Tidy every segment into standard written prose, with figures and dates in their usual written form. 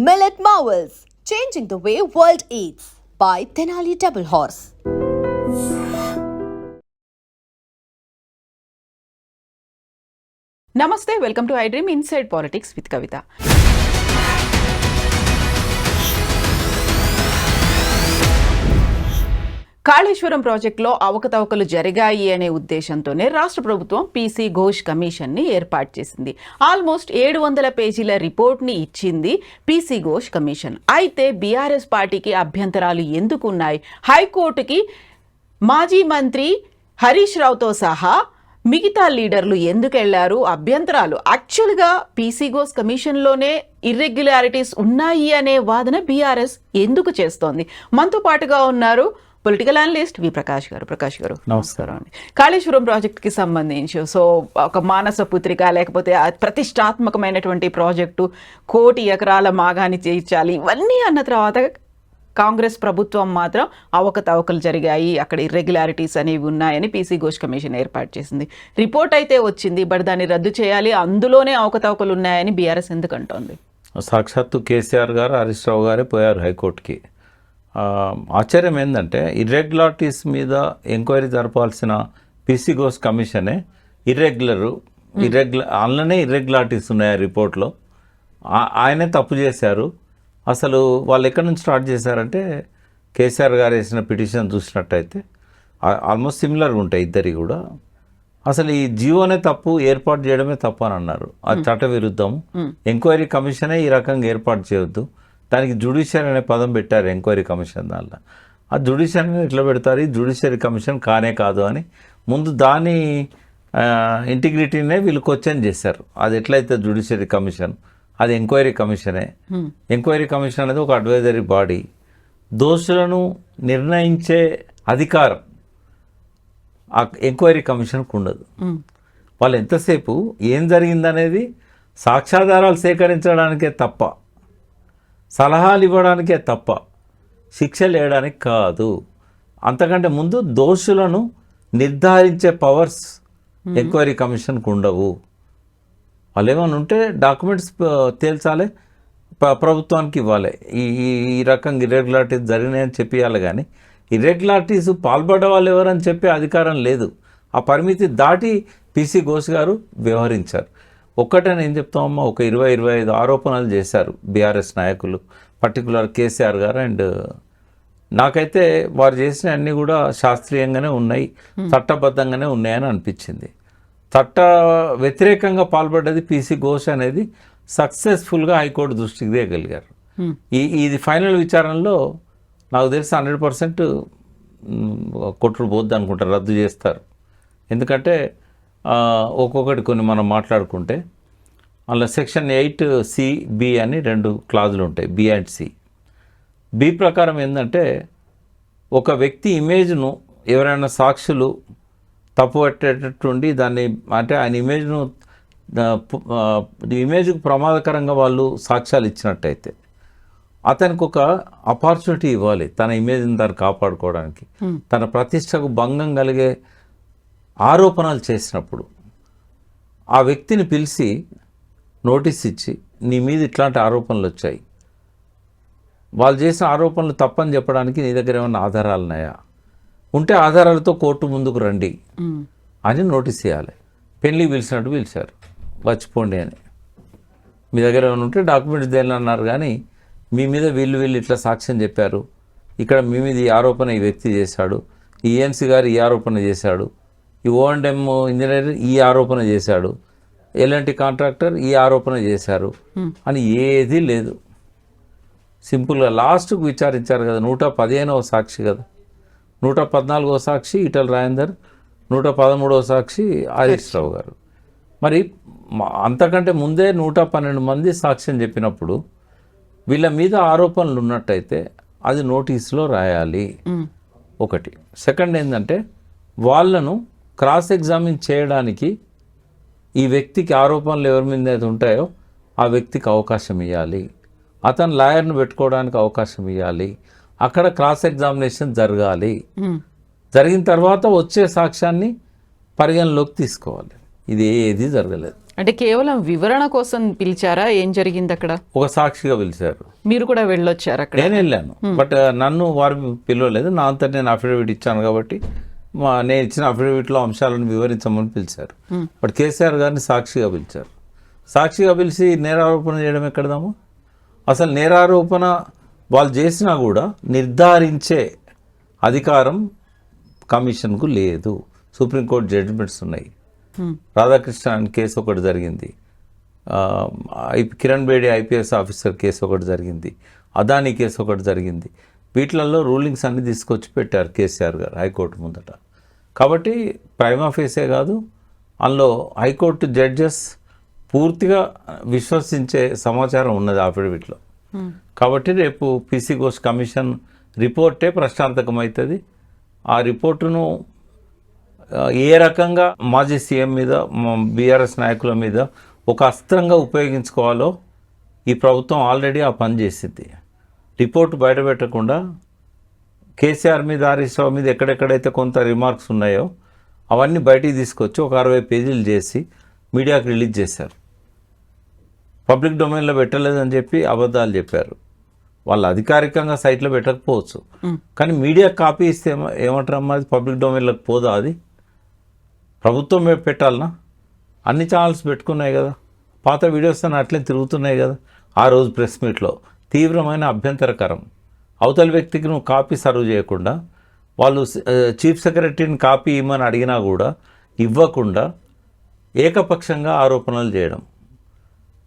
Millet Marvels, changing the way world eats by Tenali Double Horse. నమస్తే, welcome to iDream inside politics with Kavitha. Kaleshwaram ప్రాజెక్టులో అవకతవకలు జరిగాయి అనే ఉద్దేశంతోనే రాష్ట్ర ప్రభుత్వం పీసీ ఘోష్ కమిషన్ని ఏర్పాటు చేసింది. ఆల్మోస్ట్ 700 పేజీల రిపోర్ట్ని ఇచ్చింది పీసీ ఘోష్ కమిషన్. అయితే బీఆర్ఎస్ పార్టీకి అభ్యంతరాలు ఎందుకున్నాయి? హైకోర్టుకి మాజీ మంత్రి హరీష్ రావుతో సహా మిగతా లీడర్లు ఎందుకు వెళ్లారు? అభ్యంతరాలు యాక్చువల్గా పీసీ ఘోష్ కమిషన్లోనే ఇర్రెగ్యులారిటీస్ ఉన్నాయి అనే వాదన బీఆర్ఎస్ ఎందుకు చేస్తోంది? మనతో పాటుగా ఉన్నారు పొలిటికల్ అనలిస్ట్ వి ప్రకాష్ గారు. ప్రకాష్ గారు నమస్కారం అండి. కాళేశ్వరం ప్రాజెక్టుకి సంబంధించి ఒక మానస పుత్రిక లేకపోతే ప్రతిష్టాత్మకమైనటువంటి ప్రాజెక్టు, 1 కోటి ఎకరాల మాగాని చేయించాలి ఇవన్నీ అన్న తర్వాత కాంగ్రెస్ ప్రభుత్వం మాత్రం అవకతవకలు జరిగాయి, అక్కడ ఇర్రెగ్యులారిటీస్ అనేవి ఉన్నాయని పీసీ ఘోష్ కమిషన్ ఏర్పాటు చేసింది. రిపోర్ట్ అయితే వచ్చింది, బట్ దాన్ని రద్దు చేయాలి, అందులోనే అవకతవకలు ఉన్నాయని బీఆర్ఎస్ ఎందుకు అంటోంది? సాక్షాత్తు కేసీఆర్ గారు, హరీష్ రావు గారే పోయారు హైకోర్టుకి. ఆశ్చర్యం ఏంటంటే ఇర్రెగ్యులారిటీస్ మీద ఎంక్వైరీ జరపాల్సిన పీసీ ఘోష్ కమిషనే అందులోనే ఇర్రెగ్యులారిటీస్ ఉన్నాయి ఆ రిపోర్ట్లో. ఆయనే తప్పు చేశారు. అసలు వాళ్ళు ఎక్కడి నుంచి స్టార్ట్ చేశారంటే కేసీఆర్ గారు వేసిన పిటిషన్ చూసినట్టయితే ఆల్మోస్ట్ సిమిలర్గా ఉంటాయి ఇద్దరికి కూడా. అసలు ఈ జియోనే తప్పు, ఏర్పాటు చేయడమే తప్పు అని అన్నారు. అది చట్ట విరుద్ధం. ఎంక్వైరీ కమిషనే ఈ రకంగా ఏర్పాటు చేయొద్దు. దానికి జ్యుడిషియరీ అనే పదం పెట్టారు ఎంక్వైరీ కమిషన్. దానిలో ఆ జ్యుడిషియరీని ఎట్లా పెడతారు? ఈ జ్యుడిషియరీ కమిషన్ కానే కాదు అని ముందు దాని ఇంటిగ్రిటీనే వీళ్ళు క్వశ్చన్ చేశారు. అది ఎట్లయితే జ్యుడిషియరీ కమిషన్, అది ఎంక్వైరీ కమిషనే. ఎంక్వైరీ కమిషన్ అనేది ఒక అడ్వైజరీ బాడీ. దోషులను నిర్ణయించే అధికారం ఆ ఎంక్వైరీ కమిషన్కు ఉండదు. వాళ్ళు ఎంతసేపు ఏం జరిగిందనేది సాక్ష్యాధారాలు సేకరించడానికే తప్ప, సలహాలు ఇవ్వడానికే తప్ప, శిక్షలు వేయడానికి కాదు. అంతకంటే ముందు దోషులను నిర్ధారించే పవర్స్ ఎంక్వైరీ కమిషన్కు ఉండవు. వాళ్ళు ఏమైనా ఉంటే డాక్యుమెంట్స్ తేల్చాలి, ప్రభుత్వానికి ఇవ్వాలి. ఈ రకంగా ఇర్రెగ్యులారిటీస్ జరిగినాయని చెప్పియాలి. కానీ ఇర్రెగ్యులారిటీస్ పాల్పడ్డ వాళ్ళు ఎవరని చెప్పే అధికారం లేదు. ఆ పరిమితి దాటి పీసీ ఘోష్ గారు వ్యవహరించారు. ఒక్కటని ఏం చెప్తామమ్మా, ఒక 20-25 ఆరోపణలు చేశారు బీఆర్ఎస్ నాయకులు, పర్టికులర్ కేసీఆర్ గారు. అండ్ నాకైతే వారు చేసిన అన్నీ కూడా శాస్త్రీయంగానే ఉన్నాయి, చట్టబద్ధంగానే ఉన్నాయని అనిపించింది. చట్ట వ్యతిరేకంగా పాల్పడ్డది పీసీ ఘోష్ అనేది సక్సెస్ఫుల్గా హైకోర్టు దృష్టికి తేగలిగారు. ఇది ఫైనల్ విచారణలో నాకు తెలిసి 100% కొట్టుడు పోద్ది అనుకుంటారు, రద్దు చేస్తారు. ఎందుకంటే ఒక్కొక్కటి కొన్ని మనం మాట్లాడుకుంటే అందులో సెక్షన్ 8C(b) అని 2 క్లాజులు ఉంటాయి, B అండ్ C. B ప్రకారం ఏంటంటే ఒక వ్యక్తి ఇమేజ్ను ఎవరైనా సాక్షులు తప్పు పట్టేటట్టుండి దాన్ని, అంటే ఆయన ఇమేజ్కు ప్రమాదకరంగా వాళ్ళు సాక్ష్యాలు ఇచ్చినట్టయితే అతనికి ఒక ఆపర్చునిటీ ఇవ్వాలి తన ఇమేజ్ని దాన్ని కాపాడుకోవడానికి. తన ప్రతిష్టకు భంగం కలిగే ఆరోపణలు చేసినప్పుడు ఆ వ్యక్తిని పిలిచి నోటీస్ ఇచ్చి, నీ మీద ఇట్లాంటి ఆరోపణలు వచ్చాయి, వాళ్ళు చేసిన ఆరోపణలు తప్పని చెప్పడానికి నీ దగ్గర ఏమైనా ఆధారాలు ఉన్నాయా? ఉంటే ఆధారాలతో కోర్టు ముందుకు రండి అని నోటీస్ ఇవ్వాలి. పెళ్ళికి పిలిచినట్టు పిలిచారు, వచ్చిపోండి అని. మీ దగ్గర ఏమైనా ఉంటే డాక్యుమెంట్స్ దేని అన్నారు, కానీ మీ మీద వీళ్ళు ఇట్లా సాక్ష్యం చెప్పారు, ఇక్కడ మీ మీద ఈ ఆరోపణ ఈ వ్యక్తి చేశాడు, ఈ ENC గారు ఈ ఆరోపణ చేశాడు, ఈ O&M ఇంజనీర్ ఈ ఆరోపణ చేశాడు, ఎలాంటి కాంట్రాక్టర్ ఈ ఆరోపణ చేశారు అని ఏదీ లేదు. సింపుల్గా లాస్ట్కు విచారించారు కదా. 115వ సాక్షి కదా, 114వ సాక్షి ఈటల రాజేందర్, 113వ సాక్షి హరీష్ రావు గారు. మరి అంతకంటే ముందే 112 మంది సాక్ష్యం చెప్పినప్పుడు వీళ్ళ మీద ఆరోపణలు ఉన్నట్టయితే అది నోటీసులో రాయాలి. ఒకటి. సెకండ్ ఏంటంటే వాళ్ళను క్రాస్ ఎగ్జామిన్ చేయడానికి ఈ వ్యక్తికి ఆరోపణలు ఎవరి మీద అయితే ఉంటాయో ఆ వ్యక్తికి అవకాశం ఇవ్వాలి, అతను లాయర్ను పెట్టుకోవడానికి అవకాశం ఇవ్వాలి, అక్కడ క్రాస్ ఎగ్జామినేషన్ జరగాలి. జరిగిన తర్వాత వచ్చే సాక్ష్యాన్ని పరిగణలోకి తీసుకోవాలి. ఇది ఏది జరగలేదు. అంటే కేవలం వివరణ కోసం పిలిచారా? ఏం జరిగింది అక్కడ? ఒక సాక్షిగా పిలిచారు. మీరు కూడా వెళ్ళొచ్చారు అక్కడ? నేను వెళ్ళాను, బట్ నన్ను వారు పిలవలేదు. నా అంతా నేను అఫిడవిట్ ఇచ్చాను కాబట్టి నేను ఇచ్చిన అఫిడవిట్లో అంశాలను వివరించమని పిలిచారు. బట్ కేసీఆర్ గారిని సాక్షిగా పిలిచారు. సాక్షిగా పిలిచి నేరారోపణ చేయడం ఎక్కడదాము? అసలు నేరారోపణ వాళ్ళు చేసినా కూడా నిర్ధారించే అధికారం కమిషన్కు లేదు. సుప్రీంకోర్టు జడ్జిమెంట్స్ ఉన్నాయి. రాధాకృష్ణ కేసు ఒకటి జరిగింది, Kiran Bedi IPS officer case ఒకటి జరిగింది, అదానీ కేసు ఒకటి జరిగింది. వీటిలలో రూలింగ్స్ అన్ని తీసుకొచ్చి పెట్టారు కేసీఆర్ గారు హైకోర్టు ముందట. కాబట్టి ప్రైమా ఫేసే కాదు, అందులో హైకోర్టు జడ్జెస్ పూర్తిగా విశ్వసించే సమాచారం ఉన్నది అఫిడవిట్లో. కాబట్టి రేపు పీసీ ఘోష్ కమిషన్ రిపోర్టే ప్రశ్నార్థకం అవుతుంది. ఆ రిపోర్టును ఏ రకంగా మాజీ సీఎం మీద, బీఆర్ఎస్ నాయకుల మీద ఒక అస్త్రంగా ఉపయోగించుకోవాలో ఈ ప్రభుత్వం ఆల్రెడీ ఆ పని చేసింది. రిపోర్టు బయటపెట్టకుండా కేసీఆర్ మీద, హరీష్ రావు మీద ఎక్కడెక్కడైతే కొంత రిమార్క్స్ ఉన్నాయో అవన్నీ బయటికి తీసుకొచ్చి ఒక 60 పేజీలు చేసి మీడియాకి రిలీజ్ చేశారు. పబ్లిక్ డొమైన్లో పెట్టలేదని చెప్పి అబద్ధాలు చెప్పారు. వాళ్ళు అధికారికంగా సైట్లో పెట్టకపోవచ్చు, కానీ మీడియా కాపీ ఇస్తే ఏమంటారమ్మా, అది పబ్లిక్ డొమైన్లోకి పోదా? అది ప్రభుత్వం పెట్టాలనా? అన్ని ఛానల్స్ పెట్టుకున్నాయి కదా, పాత వీడియోస్ అని అట్లే తిరుగుతున్నాయి కదా. ఆ రోజు ప్రెస్ మీట్లో తీవ్రమైన అభ్యంతరకరం. అవతల వ్యక్తికి నువ్వు కాపీ సర్వ్ చేయకుండా, వాళ్ళు చీఫ్ సెక్రటరీని కాపీ ఇవ్వమని అడిగినా కూడా ఇవ్వకుండా ఏకపక్షంగా ఆరోపణలు చేయడం.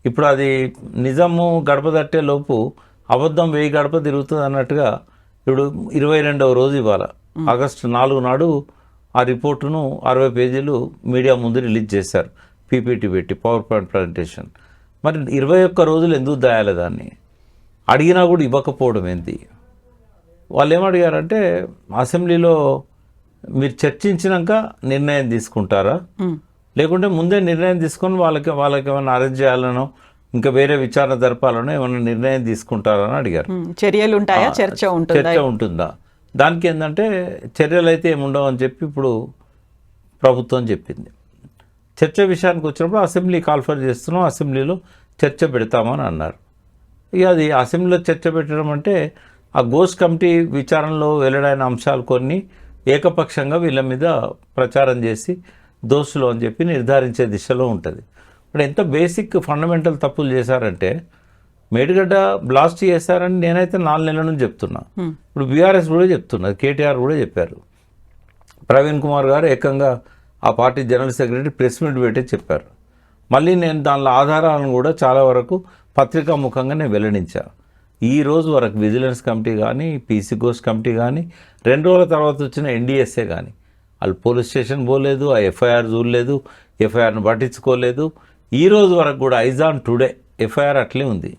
ఇప్పుడు అది నిజము గడప తట్టే లోపు అబద్ధం 1000 గడప తిరుగుతుంది అన్నట్టుగా ఇప్పుడు 22వ రోజు ఇవాళ ఆగస్టు 4 నాడు ఆ రిపోర్టును 60 పేజీలు మీడియా ముందు రిలీజ్ చేశారు, పీపీటీ పెట్టి, పవర్ పాయింట్ ప్రజెంటేషన్. మరి 21 రోజులు ఎందుకు దాయాలి దాన్ని? అడిగినా కూడా ఇవ్వకపోవడం ఏంటి? వాళ్ళు ఏమడిగారంటే, అసెంబ్లీలో మీరు చర్చించినాక నిర్ణయం తీసుకుంటారా, లేకుంటే ముందే నిర్ణయం తీసుకొని వాళ్ళకి ఏమైనా అరెస్ట్ చేయాలనో ఇంకా వేరే విచారణ జరపాలనో ఏమైనా నిర్ణయం తీసుకుంటారని అడిగారు. చర్యలు ఉంటాయా? చర్చ ఉంటుందా? దానికి ఏంటంటే చర్యలు అయితే ఏముండవు అని చెప్పి ఇప్పుడు ప్రభుత్వం చెప్పింది. చర్చ విషయానికి వచ్చినప్పుడు అసెంబ్లీ కాల్ఫర్ చేస్తున్నాం, అసెంబ్లీలో చర్చ పెడతామని అన్నారు. ఇక అది అసెంబ్లీలో చర్చ పెట్టడం అంటే ఆ ఘోష్ కమిటీ విచారణలో వెల్లడైన అంశాలు కొన్ని ఏకపక్షంగా వీళ్ళ మీద ప్రచారం చేసి దోషులు అని చెప్పి నిర్ధారించే దిశలో ఉంటుంది. ఇప్పుడు ఎంత బేసిక్ ఫండమెంటల్ తప్పులు చేశారంటే, మేడిగడ్డ బ్లాస్ట్ చేశారని నేనైతే 4 నెలల నుంచి చెప్తున్నా. ఇప్పుడు బీఆర్ఎస్ కూడా చెప్తున్నారు, కేటీఆర్ కూడా చెప్పారు, ప్రవీణ్ కుమార్ గారు ఏకంగా ఆ party general secretary press meet పెట్టి చెప్పారు. మళ్ళీ నేను దానిలో ఆధారాలను కూడా చాలా వరకు పత్రికా ముఖంగా నేను వెల్లడించా. ఈ రోజు వరకు విజిలెన్స్ కమిటీ కానీ, పీసీ ఘోష్ కమిటీ కానీ, 2 రోజుల తర్వాత వచ్చిన ఎన్డీఎస్ఏ కానీ వాళ్ళు పోలీస్ స్టేషన్ పోలేదు, ఆ ఎఫ్ఐఆర్ చూడలేదు, ఎఫ్ఐఆర్ను పట్టించుకోలేదు. ఈ రోజు వరకు కూడా ఐజాన్ టుడే ఎఫ్ఐఆర్ అట్లే ఉంది,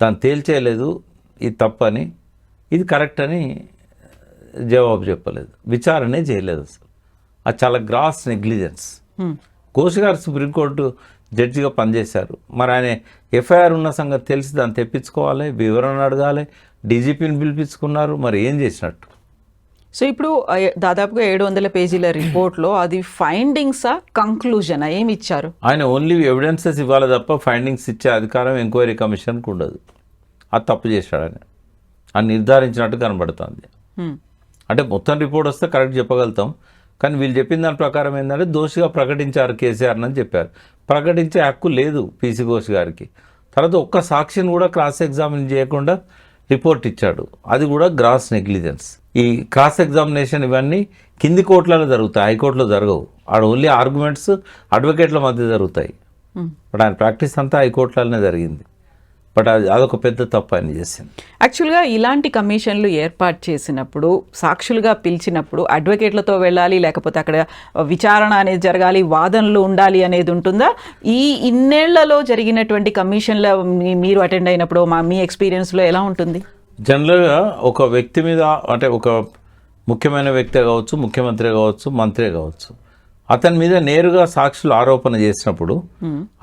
దాన్ని తేల్చేయలేదు ఇది తప్పని, ఇది కరెక్ట్ అని జవాబు చెప్పలేదు, విచారణే చేయలేదు. అసలు అది చాలా గ్రాస్ నెగ్లిజెన్స్. ఘోష్ గారు సుప్రీంకోర్టు జడ్జిగా పనిచేశారు. మరి ఆయన ఎఫ్ఐఆర్ ఉన్న సంగతి తెలిసి దాన్ని తెప్పించుకోవాలి, వివరణ అడగాలి, డీజీపీని పిలిపించుకున్నారు. మరి ఏం చేసినట్టు? సో ఇప్పుడు దాదాపుగా 700 పేజీల రిపోర్ట్లో అది ఫైండింగ్సా, కంక్లూజనా, ఏమి ఇచ్చారు? ఆయన ఓన్లీ ఎవిడెన్సెస్ ఇవ్వాలి తప్ప ఫైండింగ్స్ ఇచ్చే అధికారం ఎంక్వైరీ కమిషన్కి ఉండదు. అది తప్పు చేశాడని అని నిర్ధారించినట్టు కనబడుతుంది. అంటే మొత్తం రిపోర్ట్ వస్తే కరెక్ట్ చెప్పగలుగుతాం, కానీ వీళ్ళు చెప్పిన దాని ప్రకారం ఏంటంటే దోషిగా ప్రకటించారు కేసీఆర్ అని చెప్పారు. ప్రకటించే హక్కు లేదు పీసీ ఘోష్ గారికి. తర్వాత ఒక్క సాక్షిని కూడా క్రాస్ ఎగ్జామిన్ చేయకుండా రిపోర్ట్ ఇచ్చాడు, అది కూడా గ్రాస్ నెగ్లిజెన్స్. ఈ క్రాస్ ఎగ్జామినేషన్ ఇవన్నీ కింది కోర్టులలో జరుగుతాయి, హైకోర్టులో జరగవు. ఆడ ఓన్లీ ఆర్గ్యుమెంట్స్ అడ్వకేట్ల మధ్య జరుగుతాయి. బట్ ఆయన ప్రాక్టీస్ అంతా హైకోర్టులనే జరిగింది. బట్ అదొక పెద్ద తప్పు ఆయన చేసింది. యాక్చువల్గా ఇలాంటి కమిషన్లు ఏర్పాటు చేసినప్పుడు, సాక్షులుగా పిలిచినప్పుడు అడ్వకేట్లతో వెళ్ళాలి, లేకపోతే అక్కడ విచారణ అనేది జరగాలి, వాదనలు ఉండాలి అనేది ఉంటుందా? ఈ ఇన్నేళ్లలో జరిగినటువంటి కమిషన్ల మీరు అటెండ్ అయినప్పుడు మీ ఎక్స్పీరియన్స్లో ఎలా ఉంటుంది? జనరల్గా ఒక వ్యక్తి మీద, అంటే ఒక ముఖ్యమైన వ్యక్తి కావచ్చు, ముఖ్యమంత్రి కావచ్చు, మంత్రి కావచ్చు, అతని మీద నేరుగా సాక్షులు ఆరోపణ చేసినప్పుడు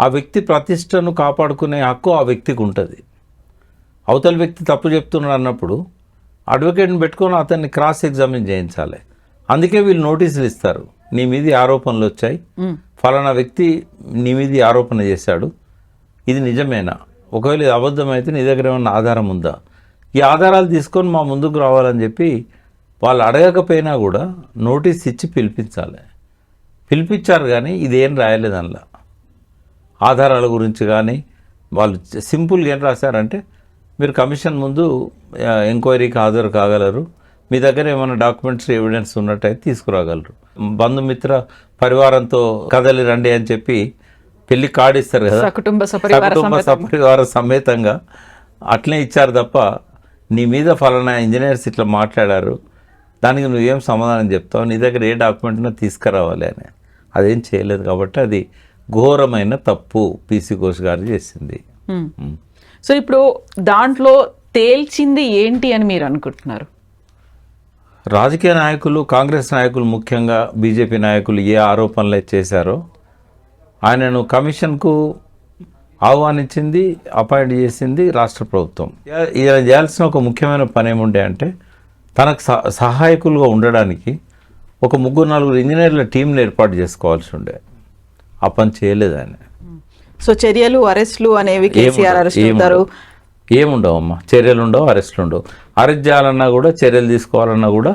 ఆ వ్యక్తి ప్రతిష్టను కాపాడుకునే హక్కు ఆ వ్యక్తికి ఉంటుంది. అవతల వ్యక్తి తప్పు చెప్తున్నాడు అన్నప్పుడు అడ్వకేట్ని పెట్టుకొని అతన్ని క్రాస్ ఎగ్జామిన్ చేయించాలి. అందుకే వీళ్ళు నోటీసులు ఇస్తారు. నీ మీద ఈ ఆరోపణలు వచ్చాయి, ఫలానా వ్యక్తి నీ మీద ఈ ఆరోపణ చేశాడు, ఇది నిజమేనా, ఒకవేళ ఇది అబద్ధమైతే నీ దగ్గర ఏమన్నా ఆధారం ఉందా, ఈ ఆధారాలు తీసుకొని మా ముందుకు రావాలని చెప్పి వాళ్ళు అడగకపోయినా కూడా నోటీస్ ఇచ్చి పిలిపించాలి. పిలిపించారు కానీ ఇదేం రాయలేదు అందులో. ఆధారాల గురించి కానీ వాళ్ళు సింపుల్గా ఏం రాశారంటే, మీరు కమిషన్ ముందు ఎంక్వైరీకి హాజరు కాగలరు, మీ దగ్గర ఏమైనా డాక్యుమెంట్స్ ఎవిడెన్స్ ఉన్నట్టయితే తీసుకురాగలరు, బంధుమిత్ర పరివారంతో కదలి రండి అని చెప్పి పెళ్లి కార్డు ఇస్తారు కదా, సకుటుంబ సపరివార సమేతంగా అట్లే ఇచ్చారు తప్ప నీ మీద ఫలానా ఇంజనీర్స్ ఇట్లా మాట్లాడారు, దానికి నువ్వేం సమాధానం చెప్తావు, నీ దగ్గర ఏ డాక్యుమెంట్నా తీసుకురావాలి అని అదేం చేయలేదు. కాబట్టి అది ఘోరమైన తప్పు పీసీ ఘోష్ గారు చేసింది. సో ఇప్పుడు దాంట్లో తేల్చింది ఏంటి అని మీరు అనుకుంటున్నారు? రాజకీయ నాయకులు, కాంగ్రెస్ నాయకులు, ముఖ్యంగా బీజేపీ నాయకులు ఏ ఆరోపణలు చేశారో ఆయనను కమిషన్కు ఆహ్వానించింది, అపాయింట్ చేసింది రాష్ట్ర ప్రభుత్వం. ఈయన చేయాల్సిన ఒక ముఖ్యమైన పని ఏముండే అంటే, తనకు సహాయకులుగా ఉండడానికి ఒక 3-4 ఇంజనీర్ల టీంని ఏర్పాటు చేసుకోవాల్సి ఉండే. ఆ పని చేయలేదు ఆయన. సో చర్యలు, అరెస్టులు అనేవి కేసీఆర్ అరెస్ట్ అవుతారు ఏముండవమ్మా, చర్యలు ఉండవు, అరెస్టులు ఉండవు. అరెస్ట్ చేయాలన్నా కూడా, చర్యలు తీసుకోవాలన్నా కూడా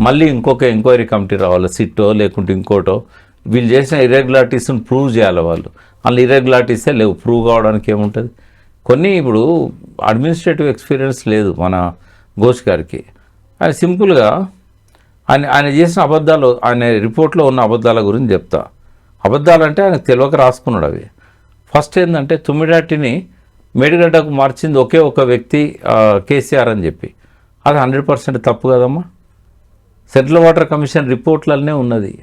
మళ్ళీ ఇంకొక ఎంక్వైరీ కమిటీ రావాలి, సిట్టో లేకుంటే ఇంకోటో. వీళ్ళు చేసిన ఇర్రెగ్యులారిటీస్ని ప్రూవ్ చేయాలి వాళ్ళు. అందులో ఇర్రెగ్యులారిటీసే లేవు, ప్రూవ్ కావడానికి ఏముంటుంది. కొన్ని ఇప్పుడు అడ్మినిస్ట్రేటివ్ ఎక్స్పీరియన్స్ లేదు మన ఘోష్ గారికి. ఆయన సింపుల్గా ఆయన చేసిన అబద్ధాలు, ఆయన రిపోర్ట్లో ఉన్న అబద్ధాల గురించి చెప్తా. అబద్ధాలంటే ఆయనకు తెలియక రాసుకున్నాడు అవి. ఫస్ట్ ఏంటంటే, తుమ్మిడాటిని మేడిగడ్డకు మార్చింది ఒకే ఒక వ్యక్తి కేసీఆర్ అని చెప్పి. అది 100% తప్పు కదమ్మా. సెంట్రల్ వాటర్ కమిషన్ రిపోర్ట్లనే ఉన్నది,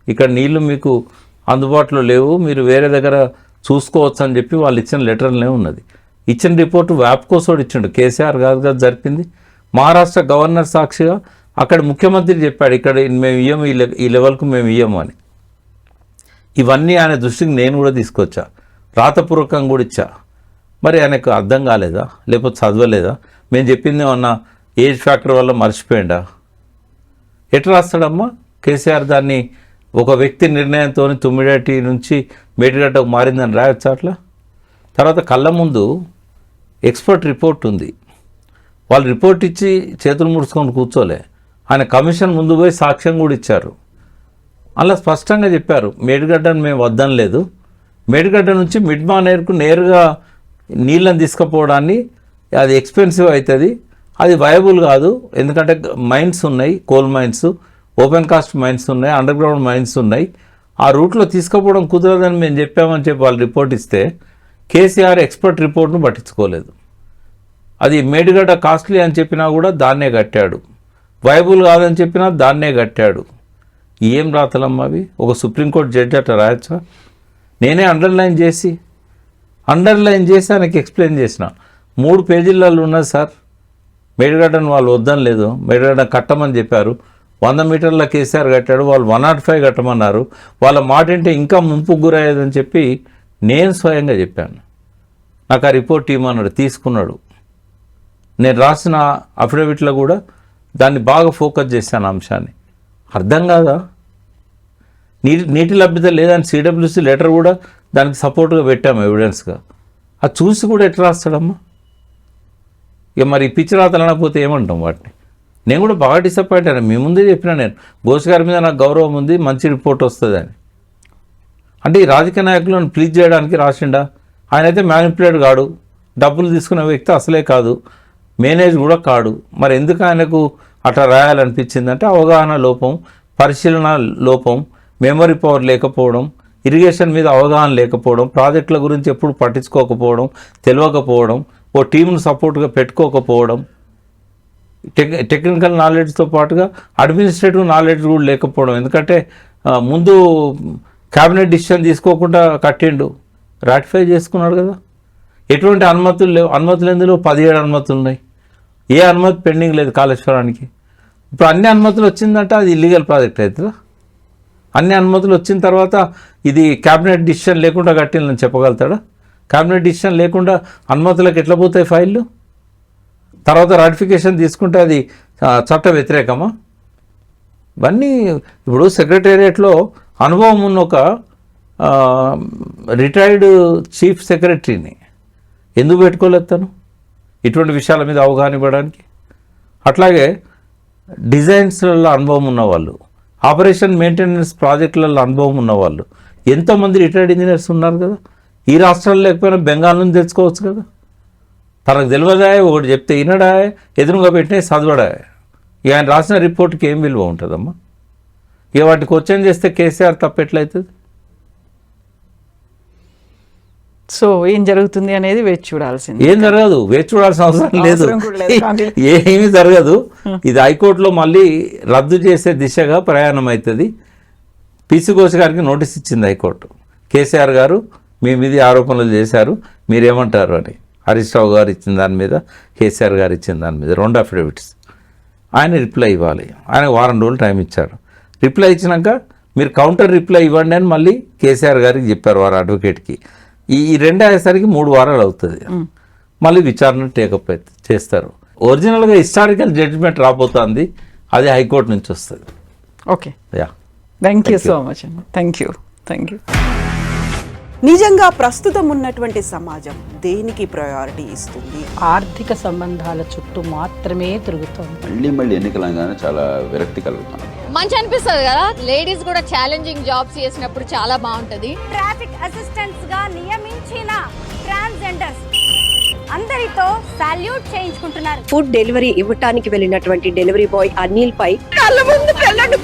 ఇక్కడ నీళ్లు మీకు అందుబాటులో లేవు, మీరు వేరే దగ్గర చూసుకోవచ్చు అని చెప్పి వాళ్ళు ఇచ్చిన లెటర్లనే ఉన్నది. ఇచ్చిన రిపోర్టు వ్యాప్కోసోడు ఇచ్చిండు, కేసీఆర్ కాదు కదా జరిపింది. మహారాష్ట్ర గవర్నర్ సాక్షిగా అక్కడ ముఖ్యమంత్రి చెప్పాడు, ఇక్కడ మేము ఇయ్యము, ఈ లెవెల్కు మేము ఇయ్యము అని. ఇవన్నీ ఆయన దృష్టికి నేను కూడా తీసుకొచ్చా, రాతపూర్వకంగా కూడా ఇచ్చా. మరి ఆయనకు అర్థం కాలేదా, లేకపోతే చదవలేదా? మేము చెప్పింది ఏమన్నా ఏజ్ ఫ్యాక్టర్ వల్ల మర్చిపోయిండా? ఎట్లా రాస్తాడమ్మా కేసీఆర్? దాన్ని ఒక వ్యక్తి నిర్ణయంతో తుమ్మిడటి నుంచి మేడిగడ్డకు మారిందని రాయొచ్చు అట్లా. తర్వాత కళ్ళ ముందు ఎక్స్పర్ట్ రిపోర్ట్ ఉంది, వాళ్ళు రిపోర్ట్ ఇచ్చి చేతులు ముడుచుకొని కూర్చోలే, ఆయన కమిషన్ ముందు పోయి సాక్ష్యం కూడా ఇచ్చారు. అలా స్పష్టంగా చెప్పారు, మేడిగడ్డను మేము వద్దనలేదు, మేడిగడ్డ నుంచి మిడ్ మానేర్కు నేరుగా నీళ్ళని తీసుకుపోవడాన్ని అది ఎక్స్పెన్సివ్ అవుతుంది, అది వయబుల్ కాదు. ఎందుకంటే మైన్స్ ఉన్నాయి, coal mines, open cast mines ఉన్నాయి, అండర్ గ్రౌండ్ మైన్స్ ఉన్నాయి, ఆ రూట్లో తీసుకుపోవడం కుదరదని మేము చెప్పామని చెప్పి వాళ్ళు రిపోర్ట్ ఇస్తే కేసీఆర్ ఎక్స్పర్ట్ రిపోర్ట్ను పట్టించుకోలేదు. అది మేడిగడ్డ కాస్ట్లీ అని చెప్పినా కూడా దాన్నే కట్టాడు, వయబుల్ కాదని చెప్పినా దాన్నే కట్టాడు. ఏం రాతలమ్మా అవి? ఒక సుప్రీంకోర్టు జడ్జి అట్లా రాయొచ్చా? నేనే అండర్లైన్ చేసి ఆయనకి ఎక్స్ప్లెయిన్ చేసిన. 3 పేజీలలో ఉన్నది సార్, మేడిగడ్డను వాళ్ళు వద్దని లేదు, మేడిగడ్డ కట్టమని చెప్పారు, 100 మీటర్ల కేసీఆర్ కట్టాడు, వాళ్ళు 105 కట్టమన్నారు, వాళ్ళ మాట అంటే ఇంకా ముంపుకు గురయ్యేదని చెప్పి నేను స్వయంగా చెప్పాను. నాకు ఆ రిపోర్ట్ ఇవ్వమన్నాడు, తీసుకున్నాడు. నేను రాసిన అఫిడవిట్లో కూడా దాన్ని బాగా ఫోకస్ చేశాను అంశాన్ని. అర్థం కాదా? నీటి లభ్యత లేదని సిడబ్ల్యూసీ లెటర్ కూడా దానికి సపోర్ట్గా పెట్టాము ఎవిడెన్స్గా. అది చూసి కూడా ఎట్లా రాస్తాడమ్మా? ఇక మరి పిచ్చి రాతలు అనకపోతే ఏమంటాం వాటిని? నేను కూడా బాగా డిసప్పాయింట్ అయ్యాను. మీ ముందే చెప్పినా నేను, ఘోష్ గారి మీద నాకు గౌరవం ఉంది, మంచి రిపోర్ట్ వస్తుందని. అంటే ఈ రాజకీయ నాయకులను ప్లీజ్ చేయడానికి రాసిండా? ఆయన అయితే మ్యానిపులేట్ కాడు, డబ్బులు తీసుకునే వ్యక్తి అసలే కాదు, మేనేజ్ కూడా కాడు. మరి ఎందుకు ఆయనకు అట్లా రాయాలనిపించిందంటే అవగాహన లోపం, పరిశీలన లోపం, మెమరీ పవర్ లేకపోవడం, ఇరిగేషన్ మీద అవగాహన లేకపోవడం, ప్రాజెక్టుల గురించి ఎప్పుడు పట్టించుకోకపోవడం, తెలియకపోవడం, ఓ టీంను సపోర్ట్గా పెట్టుకోకపోవడం, టెక్నికల్ నాలెడ్జ్తో పాటుగా అడ్మినిస్ట్రేటివ్ నాలెడ్జ్ కూడా లేకపోవడం. ఎందుకంటే ముందు క్యాబినెట్ డిసిషన్ తీసుకోకుండా కట్టిండు, రాటిఫై చేసుకున్నాడు కదా. ఎటువంటి అనుమతులు లేవు, అనుమతులు ఎందులో 17 అనుమతులు ఉన్నాయి, ఏ అనుమతి పెండింగ్ లేదు కాళేశ్వరానికి. ఇప్పుడు అన్ని అనుమతులు వచ్చిందంటే అది ఇల్లీగల్ ప్రాజెక్ట్ అవుతుందా? అన్ని అనుమతులు వచ్చిన తర్వాత ఇది క్యాబినెట్ డిసిషన్ లేకుండా కట్టిందని చెప్పగలుగుతాడా? క్యాబినెట్ డిసిషన్ లేకుండా అనుమతులకు ఎట్లా పోతాయి ఫైళ్ళు? తర్వాత రాటిఫికేషన్ తీసుకుంటే అది చట్ట వ్యతిరేకమా? ఇవన్నీ ఇప్పుడు సెక్రటేరియట్లో అనుభవం ఉన్న ఒక రిటైర్డ్ చీఫ్ సెక్రటరీని ఎందుకు పెట్టుకోలేదు తను ఇటువంటి విషయాల మీద అవగాహన ఇవ్వడానికి? అట్లాగే డిజైన్స్లలో అనుభవం ఉన్నవాళ్ళు, ఆపరేషన్ మెయింటెనెన్స్ ప్రాజెక్టులలో అనుభవం ఉన్నవాళ్ళు ఎంతోమంది రిటైర్డ్ ఇంజనీర్స్ ఉన్నారు కదా. ఈ రాష్ట్రాల్లో లేకపోయినా బెంగాల్ నుంచి తెచ్చుకోవచ్చు కదా. తనకు తెలియదా, ఒకటి చెప్తే వినడా, ఎదురుగా పెట్టినా చదవడా. ఇక ఆయన రాసిన రిపోర్ట్కి ఏం విలువ ఉంటుందమ్మా? ఇక వాటి క్వశ్చన్ చేస్తే కేసీఆర్ తప్పెట్లయితుంది? సో ఏం జరుగుతుంది అనేది వేచి చూడాల్సింది. ఏం జరగదు, వేచి చూడాల్సిన అవసరం లేదు, అవసరం కూడా లేదు కానీ. ఏమీ జరగదు. ఇది హైకోర్టులో మళ్ళీ రద్దు చేసే దిశగా ప్రయాణం అవుతుంది. పీసీ ఘోష్ గారికి నోటీస్ ఇచ్చింది హైకోర్టు. కేసీఆర్ గారు మీ మీద ఆరోపణలు చేశారు, మీరేమంటారు అని. హరీష్ రావు గారు ఇచ్చిన దాని మీద, కేసీఆర్ గారు ఇచ్చిన దాని మీద 2 అఫిడవిట్స్. ఆయన రిప్లై ఇవ్వాలి. ఆయన వారం రోజులు టైం ఇచ్చారు. రిప్లై ఇచ్చినాక మీరు కౌంటర్ రిప్లై ఇవ్వండి అని మళ్ళీ కేసీఆర్ గారికి చెప్పారు వారు అడ్వకేట్కి. ఈ 2 అయ్యేసరికి 3 వారాలు అవుతుంది. మళ్ళీ విచారణ టేకప్ చేస్తారు. ఒరిజినల్గా హిస్టారికల్ జడ్జిమెంట్ రాబోతుంది, అది హైకోర్టు నుంచి వస్తుంది. Okay, ya, thank you so much అండి. Thank you. నిజంగా ప్రస్తుతం ఉన్నటువంటి సమాజం దేనికి ప్రయారిటీ ఇస్తుంది? ఆర్థిక సంబంధాల చుట్టూ మాత్రమే తిరుగుతోంది. మళ్ళీ ఎన్నికలంగానే చాలా విరక్తి కలుగుతాం. మంచి అనిపిస్తుంది కదా, లేడీస్ కూడా ఛాలెంజింగ్ జాబ్స్ చేసినప్పుడు చాలా బాగుంటది. ట్రాఫిక్ అసిస్టెంట్స్ గా నియమించిన ట్రాన్స్జెండర్స్ అందరితో సాల్యూట్ చేయించుకుంటున్నారు. ఫుడ్ డెలివరీ ఇవ్వటానికి వెళ్ళినటువంటి డెలివరీ బాయ్ అనిల్ పై కళ్ళ ముందు పెళ్ళండి